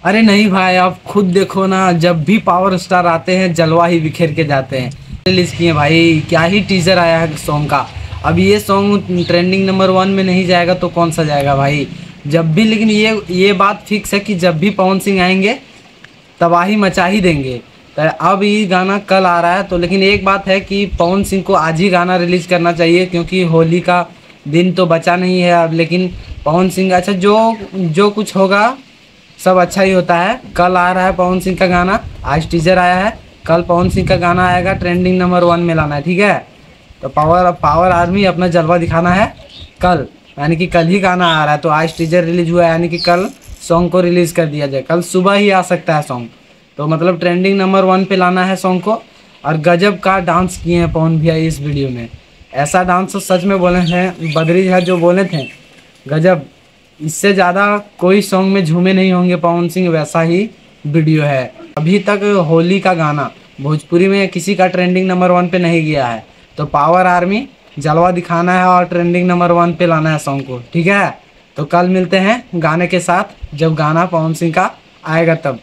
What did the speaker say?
अरे नहीं भाई, आप खुद देखो ना, जब भी पावर स्टार आते हैं जलवा ही बिखेर के जाते हैं। रिलीज किए भाई, क्या ही टीजर आया है सॉन्ग का। अब ये सॉन्ग ट्रेंडिंग नंबर 1 में नहीं जाएगा तो कौन सा जाएगा भाई। जब भी, लेकिन ये बात फिक्स है कि जब भी पवन सिंह आएंगे तबाही मचा ही देंगे। तो अब ये गाना कल आ रहा है तो, लेकिन एक बात है कि पवन सिंह को आज ही गाना रिलीज करना चाहिए क्योंकि होली का दिन तो बचा नहीं है अब। लेकिन पवन सिंह, अच्छा जो जो कुछ होगा सब अच्छा ही होता है। कल आ रहा है पवन सिंह का गाना, आज टीजर आया है, कल पवन सिंह का गाना आएगा, ट्रेंडिंग नंबर 1 में लाना है, ठीक है। तो पावर पावर आर्मी अपना जलवा दिखाना है कल, यानी कि कल ही गाना आ रहा है। तो आज टीजर रिलीज हुआ है, यानी कि कल सॉन्ग को रिलीज़ कर दिया जाए, कल सुबह ही आ सकता है सॉन्ग। तो मतलब ट्रेंडिंग नंबर 1 पे लाना है सॉन्ग को। और गजब का डांस किए हैं पवन भैया इस वीडियो में। ऐसा डांस तो सच में बोले हैं बद्री है जो बोले थे, गजब। इससे ज़्यादा कोई सॉन्ग में झूमे नहीं होंगे पवन सिंह, वैसा ही वीडियो है। अभी तक होली का गाना भोजपुरी में किसी का ट्रेंडिंग नंबर 1 पे नहीं गया है। तो पावर आर्मी जलवा दिखाना है और ट्रेंडिंग नंबर 1 पे लाना है सॉन्ग को, ठीक है। तो कल मिलते हैं गाने के साथ, जब गाना पवन सिंह का आएगा तब।